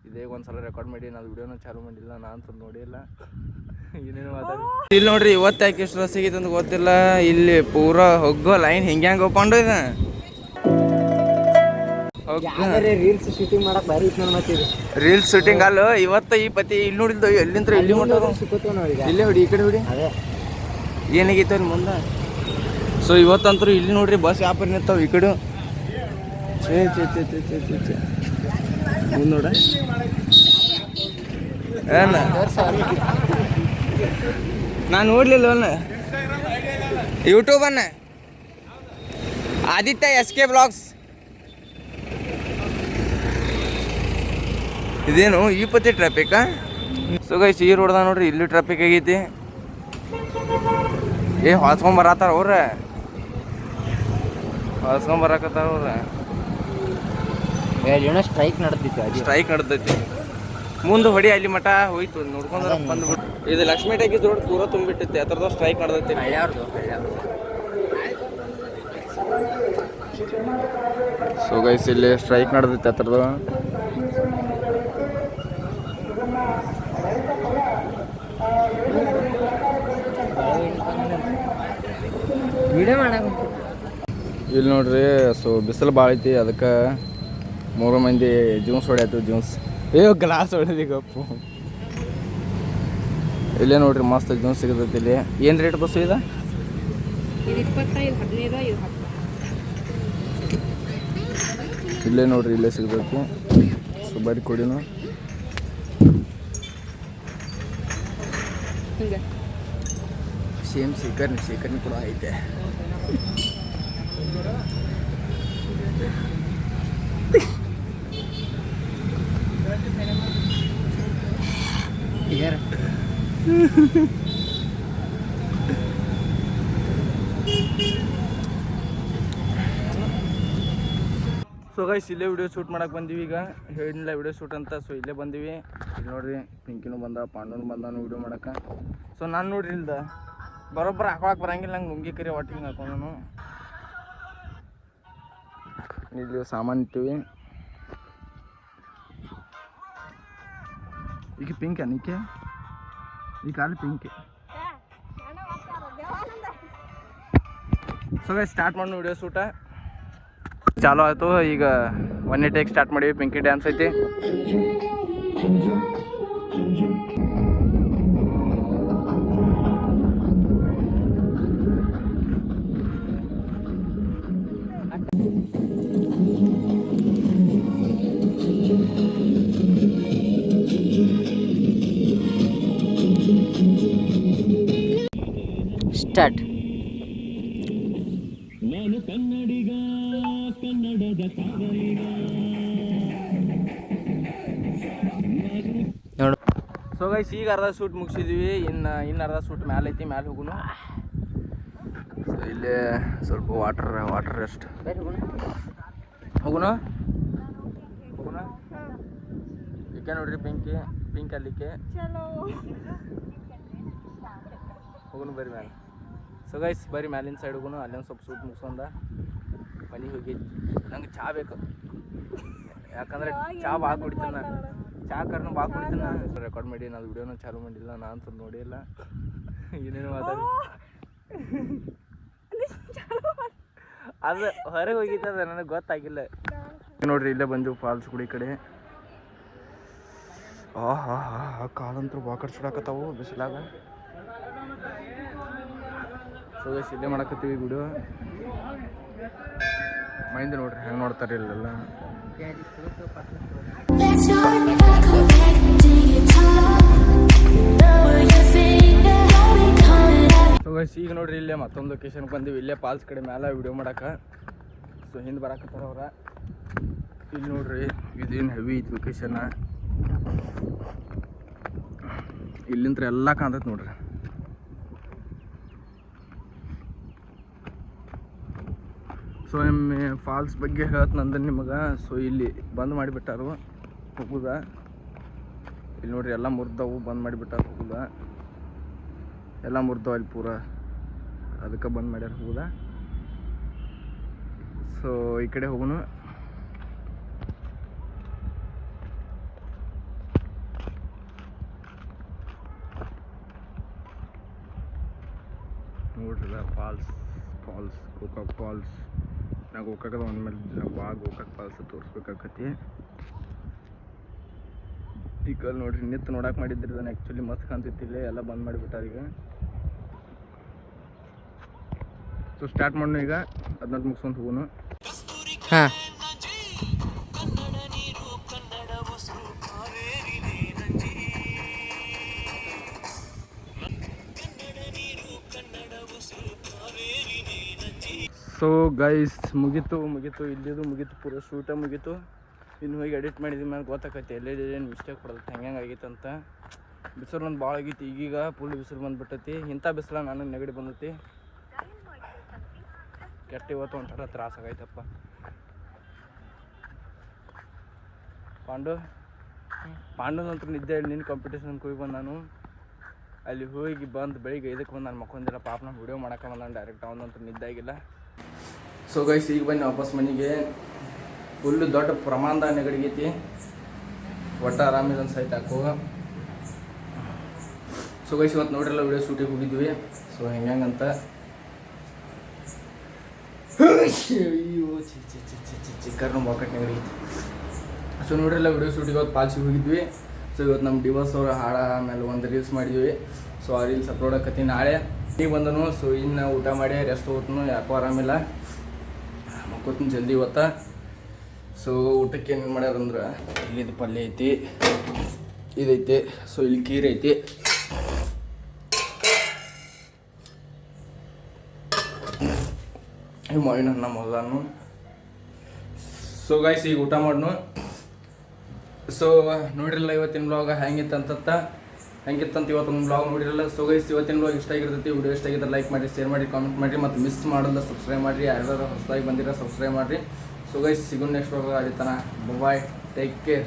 ಇದೇ ಒಂದ್ಸಲ ರೆಕಾರ್ಡ್ ಮಾಡಿ ನಾವು ವಿಡಿಯೋನ ಚಾಲು ಮಾಡಿಲ್ಲ, ನಾನು ನೋಡಿಲ್ಲ. ಏನೇನು ಮಾತಾಡಿ ಇಲ್ಲಿ ನೋಡ್ರಿ, ಇವತ್ತು ಯಾಕೆ ಎಷ್ಟು ರಸ್ ಆಗೈತೆ ಅಂತ ಗೊತ್ತಿಲ್ಲ. ಇಲ್ಲಿ ಪೂರಾ ಹೋಗೋ ಲೈನ್ ಹಿಂಗೆ ಹೋಗ್ಕೊಂಡು ಇದೆ. ರೀಲ್ಸ್ ಶೂಟಿಂಗ್ ಮಾಡಕ್ ಬಾರಿ ಇತ್ತು ಮತ್ತೆ ಇದು ರೀಲ್ಸ್ ಶೂಟಿಂಗ್ ಅಲ್ಲ ಇವತ್ತು. ಈ ಪತಿ ಇಲ್ಲಿ ನೋಡಿದ್ದು ಎಲ್ಲಿಂದ ಇಲ್ಲಿ ಇಲ್ಲೇ ಹೊಡಿ, ಈ ಕಡೆ ಹೊಡಿ. ಅದೇ ಏನಾಗೈತೆ ಅಲ್ಲಿ ಮುಂದೆ. ಸೊ ಇವತ್ತಂತರೂ ಇಲ್ಲಿ ನೋಡ್ರಿ ಬಸ್ ವ್ಯಾಪಾರ ನಿಂತಾವ ಈ ಕಡೆ. ಮುಂದೆ ನೋಡ ಏನ ನಾನು ನೋಡ್ಲಿಲ್ಲ ಅನ್ನ ಯೂಟ್ಯೂಬ್ ಅನ್ನ ಆದಿತ್ಯ SK ಬ್ಲಾಗ್ಸ್. ಇದೇನು ಈ ಪತಿ ಟ್ರಾಫಿಕಾ? ಸೊ ಗೈಸ್ ಈ ರೋಡ್ದಾಗ ನೋಡ್ರಿ ಇಲ್ಲಿ ಟ್ರಾಫಿಕ್ ಆಗೈತಿ. ಹೊಸ್ಕೊಂಬರತ್ತಾರ ಹೊಸ್ಕೊಂಬರಕತ್ತಾರ ಸ್ಟ್ರೈಕ್ ನಡೆದೈತಿ. ಮುಂದೆ ಹೊಡಿ ಅಲ್ಲಿ ಮಠ ಹೋಯ್ತು ನೋಡ್ಕೊಂಡ್ರ ಬಂದ್ಬಿಟ್ಟು. ಇದು ಲಕ್ಷ್ಮೀ ಟಾಕೀಸ್ ರೋಡ್ ಪೂರ ತುಂಬಿಟ್ಟಿತ್ತು. ಅದರದ್ದು ಸ್ಟ್ರೈಕ್ ನಡೆದೈತಿ. ಸೊ ಗೈಸ್ ಇಲ್ಲಿ ಸ್ಟ್ರೈಕ್ ನಡೆದೈತಿ ಅದರದ್ದು. ಇಲ್ಲಿ ನೋಡ್ರಿ, ಸೊ ಬಿಸಿಲು ಭಾಳ ಐತಿ. ಅದಕ್ಕೆ 3 ಮಂದಿ ಜ್ಯೂಸ್ ಹೊಡ್ಯಾತು. ಜ್ಯೂಸ್ ಗ್ಲಾಸ್ ಹೊಡೆದಿ ಗಪ್ಪು. ಇಲ್ಲೇ ನೋಡ್ರಿ ಮಸ್ತ್ ಜ್ಯೂಸ್ ಸಿಗತೈತಿ. ಇಲ್ಲಿ ಏನು ರೇಟ್ ಬಸ್ಸು ಇದೆ? ಇಲ್ಲೇ ನೋಡ್ರಿ ಇಲ್ಲೇ ಸಿಗತೈತಿ. ಸೊ ಬರೀ ಕೊಡಿನು. ಸೇಮ್ ಶೇಖರ್ನಿ ಕೂಡ ಐತೆ. ಸೊ ಗೈಸ್ ಇಲ್ಲೇ ವಿಡಿಯೋ ಶೂಟ್ ಮಾಡಕ್ಕೆ ಬಂದೀವಿ. ಈಗ ಹೇಳಿಲ್ಲ ವಿಡಿಯೋ ಶೂಟ್ ಅಂತ. ಸೊ ಇಲ್ಲೇ ಬಂದೀವಿ. ಇಲ್ಲಿ ನೋಡ್ರಿ ಪಿಂಕಿನೂ ಬಂದ, ಪಾಂಡವನು ಬಂದಾನು ವಿಡಿಯೋ ಮಾಡಕ್ಕೆ. ಸೊ ನಾನು ನೋಡ್ರಿ ಇಲ್ದ ಬರೋಬ್ಬರ ಹಾಕೊಳಕ್ಕೆ ಬರಂಗಿಲ್ಲ ನಂಗೆ. ಲುಂಗಿ ಕರಿ ಒಟ್ಟಿಗೆ ಹಾಕೊಂಡು ಇಲ್ಲಿ ಸಾಮಾನು ಇಟ್ಟಿವಿ. ಈಗ ಪಿಂಕ್ ಅನಿಕೆ ಈ ಕಾಲು ಪಿಂಕ್. ಸೊ ಗೈಸ್ ಸ್ಟಾರ್ಟ್ ಮಾಡೋಣ ವಿಡಿಯೋ ಶೂಟ. ಚಾಲು ಆಯಿತು. ಈಗ 1 ಟೇಕ್ ಸ್ಟಾರ್ಟ್ ಮಾಡೀವಿ. ಪಿಂಕಿ ಡ್ಯಾನ್ಸ್ ಐತಿ. ಸ್ಟಾರ್ಟ್. ನೋಡು. ಸೊ ಗೈಸ್ ಈಗ ಅರ್ಧ ಶೂಟ್ ಮುಗಿಸಿದ್ವಿ. ಇನ್ನು ಅರ್ಧ ಶೂಟ್ ಮ್ಯಾಲೆ ಐತಿ. ಮ್ಯಾಲೆ ಹೋಗುನು. ಸೊ ಇಲ್ಲೇ ಸ್ವಲ್ಪ ವಾಟರ್ ರೆಸ್ಟ್ ಹೋಗುನ. ಈಗ ನೋಡ್ರಿ ಪಿಂಕ್ ಅಲ್ಲಿಕ್ಕೆ ಹೋಗುನು. ಬರೀ ಮ್ಯಾಲೆ. ಸೊ ಗೈಸ್ ಬರೀ ಮ್ಯಾಲಿನ ಸೈಡ್ ಹೋಗುನು. ಅಲ್ಲೊಂದು ಸ್ವಲ್ಪ ಶೂಟ್ ಮುಗಿಸೋಂದ ಮನೆಗೆ ಹೋಗಿ. ನಂಗೆ ಚಹಾ ಬೇಕು, ಯಾಕಂದರೆ ಚಹಾ ಭಾಳ ಕುಡಿತೀನಿ. ಚಹಾ ಕರ್ನು ಭಾಳ ಕುಡಿತೀನಿ. ರೆಕಾರ್ಡ್ ಮಾಡಿ ನಾವು ವಿಡಿಯೋನ ಚಾಲು ಮಾಡಿಲ್ಲ, ನಾನು ನೋಡಿಲ್ಲ. ಏನೇನು ಮಾತಾಡಿ ಅದು ಹೊರಗೆ ಹೋಗಿತ್ತದ ನನಗೆ ಗೊತ್ತಾಗಿಲ್ಲ. ನೋಡ್ರಿ ಇಲ್ಲೇ ಬಂದೆವು ಫಾಲ್ಸ್ ಗುಡಿ ಕಡೆ. ಕಾಲಂತೂ ಬಾಕಡ್ ಸುಡಾಕತ್ತಾವು ಬಿಸಿಲಾಗ. ಸೊ ಗೈಸ್ ಇಲ್ಲೇ ಮಾಡಕತ್ತೀವಿ ವಿಡಿಯೋ. ಮೈಂದ ನೋಡ್ರಿ ಹೆಂಗೆ ನೋಡ್ತಾರೆ ಇಲ್ಲೆಲ್ಲ. ಸೊ ಗೈಸ್ ಈಗ ನೋಡ್ರಿ ಇಲ್ಲೇ ಮತ್ತೊಂದು ಲೊಕೇಶನ್ಗೆ ಬಂದೀವಿ. ಇಲ್ಲೇ ಫಾಲ್ಸ್ ಕಡೆ ಮ್ಯಾಲೆ ವಿಡಿಯೋ ಮಾಡಕ್ಕೆ. ಸೊ ಹಿಂದೆ ಬರಾಕತ್ತಾರ ಅವ್ರ. ಇಲ್ಲಿ ನೋಡ್ರಿ ಇದೇನು ಹೆವಿ ಐತಿ ಲೊಕೇಶನ್. ಇಲ್ಲಿಂತ್ರ ಎಲ್ಲ ಕಾಣ್ತೈತೆ ನೋಡ್ರಿ. ಸೊ ಒಮ್ಮೆ ಫಾಲ್ಸ್ ಬಗ್ಗೆ ಹೇಳ್ತಂದ್ರೆ ನಿಮಗೆ. ಸೊ ಇಲ್ಲಿ ಬಂದ್ ಮಾಡಿಬಿಟ್ಟಾರು ಹೋಗುದ. ಇಲ್ಲಿ ನೋಡ್ರಿ ಎಲ್ಲ ಮುರಿದವು, ಬಂದ್ ಮಾಡಿಬಿಟ್ಟಾರ ಹೋಗುದ. ಎಲ್ಲ ಮುರಿದವು ಅಲ್ಲಿ ಪೂರ, ಅದಕ್ಕೆ ಬಂದ್ ಮಾಡ್ಯಾರ ಹೋಗುದ. ಸೊ ಈ ಕಡೆ ಹೋಗುನು. ನೋಡ್ರಿಲ್ಲ ಫಾಲ್ಸ್ ಗೋಕಾಕ್ ಫಾಲ್ಸ್. ನಾ ಗೋಕಾಕದ ಒಂದ್ಮೇಲೆ ಭಾಳ ಗೋಕಾಕ್ ಫಾಲ್ಸ್ ತೋರಿಸ್ಬೇಕಾಕತಿ. ಈಗ ನೋಡ್ರಿ ನಿಂತು ನೋಡಕ್ಕೆ ಮಾಡಿದ್ರಿ ಅದನ್ನು ಆ್ಯಕ್ಚುಲಿ ಮಸ್ತ್ ಕಾಣ್ತಿತ್ತಿಲ್ಲ, ಎಲ್ಲ ಬಂದ್ ಮಾಡಿಬಿಟ್ಟಾರ ಈಗ. ಸೊ ಸ್ಟಾರ್ಟ್ ಮಾಡೋಣ ಈಗ, 14 ಮುಗಿಸ್ಕೊಂಡು ಹೋಗೋಣ. ಹಾಂ ಸೊ ಗೈಸ್ ಮುಗೀತು ಇಲ್ಲಿದು ಮುಗೀತು, ಪೂರ ಶೂಟ ಮುಗೀತು. ಇನ್ನು ಹೋಗಿ ಎಡಿಟ್ ಮಾಡಿದ ಮೇಲೆ ಗೊತ್ತಾಕೈತಿ ಎಲ್ಲೇನು ಮಿಸ್ಟೇಕ್ ಕೊಡೋದು ಹೆಂಗೆ ಆಗೈತೆ ಅಂತ. ಬಿಸಿಲು ಒಂದು ಭಾಳ ಆಗೈತಿ, ಈಗೀಗ ಫುಲ್ ಬಿಸಿಲು ಬಂದುಬಿಟ್ಟೈತಿ. ಇಂಥ ಬಿಸಿಲ ನನಗೆ ನೆಗಡಿ ಬಂದೈತಿ, ಕೆಟ್ಟ ಇವತ್ತು ಒಂಥರ ತ್ರಾಸ ಆಗೈತಪ್ಪ. ಪಾಂಡುನಂತರ ನಿದ್ದೆ ನಿನ್ನ ಕಾಂಪಿಟೇಷನ್ ಹೋಗಿ ಬಂದು ನಾನು ಅಲ್ಲಿ ಹೋಗಿ ಬಂದು ಬೆಳಿಗ್ಗೆ 5ಕ್ಕೆ ಬಂದು ನಾನು ಮಕ್ಕೊಂದಿಲ್ಲ. ಪಾಪ ನಾನು ವಿಡಿಯೋ ಮಾಡೋಕೆ ಬಂದ ಡೈರೆಕ್ಟ್ ಅವನಂತರ ನಿದ್ದೆ ಆಗಿಲ್ಲ. ಸೊ ಗೈಸ್ ಈಗ ಬನ್ನಿ ವಾಪಸ್ ಮನೆಗೆ. ಫುಲ್ಲು ದೊಡ್ಡ ಪ್ರಮಾಣದ ನೆಗಡಿಗೈತಿ, ಒಟ್ಟು ಆರಾಮಿಲ್ಲ ಅನ್ಸೈತೆ ಹಾಕೋ. ಸೊ ಗೈಸ್ ಇವತ್ತು ನೋಡ್ರಲ್ಲ ವಿಡಿಯೋ ಶೂಟಿಗೆ ಹೋಗಿದ್ವಿ. ಸೊ ಹೆಂಗಂತ ಅಯ್ಯೋ ಚಿಕ್ಕರ್ನ ಬಾಕಟ್ ನೆಗಡಿಗೈತಿ. ಸೊ ನೋಡ್ರಲ್ಲ ವಿಡಿಯೋ ಶೂಟಿಗೆ ಇವತ್ತು ಪಾಲ್ಸಿಗೆ ಹೋಗಿದ್ವಿ. ಸೊ ಇವತ್ತು ನಮ್ಮ ಡಿವೋರ್ಸ್ ಅವ್ರ ಹಾಡ ಆಮೇಲೆ ಒಂದು ರೀಲ್ಸ್ ಮಾಡಿದ್ವಿ. ಸೊ ಆ ರೀಲ್ಸ್ ಅಪ್ಲೋಡ್ ಆಕತಿ ನಾಳೆ. ಈಗ ಬಂದನು. ಸೊ ಇನ್ನು ಊಟ ಮಾಡಿ ರೆಸ್ಟ್ ಹೋಗ್ತನು, ಯಾಕೋ ಆರಾಮಿಲ್ಲ, ಮಕ್ಕೋತೀನಿ ಜಲ್ದಿ ಇವತ್ತ. ಸೊ ಊಟಕ್ಕೆ ಏನೇನು ಮಾಡ್ಯಾರಂದ್ರೆ ಇಲ್ಲಿದು ಪಲ್ಯ ಐತಿ, ಇದೈತಿ, ಸೊ ಇಲ್ಲಿ ಕೀರೆ ಐತಿ, ಮಾವಿನ ಹಣ್ಣು ಮೊದಲು. ಸೊ ಗೈಸ್ ಈಗ ಊಟ ಮಾಡ್ನು. ಸೊ ನೋಡಿರಲ್ಲ ಇವತ್ತಿನ ಬ್ಲಾಗ್ ಹೆಂಗಿತ್ತಂತ ಇವತ್ತೊಂದು ಬ್ಲಾಗ್ ನೋಡಿರಲ್ಲ. ಸೊ ಗೈಸ್ ಇವತ್ತಿನ ಬ್ಲಾಗ್ ಇಷ್ಟ ಆಗಿರ್ತೈತಿ. ವಿಡಿಯೋ ಇಷ್ಟ ಆಗಿದ್ರೆ ಲೈಕ್ ಮಾಡಿ, ಶೇರ್ ಮಾಡಿ, ಕಾಮೆಂಟ್ ಮಾಡಿರಿ, ಮತ್ತು ಮಿಸ್ ಮಾಡೋಲ್ಲ ಸಬ್ಸ್ಕ್ರೈಬ್ ಮಾಡಿರಿ. ಯಾರ್ಯಾರು ಹೊಸದಾಗಿ ಬಂದಿರೋ ಸಬ್ಸ್ಕ್ರೈಬ್ ಮಾಡಿರಿ. ಸೊ ಗೈಸ್ ಸಿಗೋಣ ನೆಕ್ಸ್ಟ್ ಬ್ಲಾಗ್. ಅಲ್ಲಿ ತನಕ ಬಾಯ್, ಟೇಕ್ ಕೇರ್.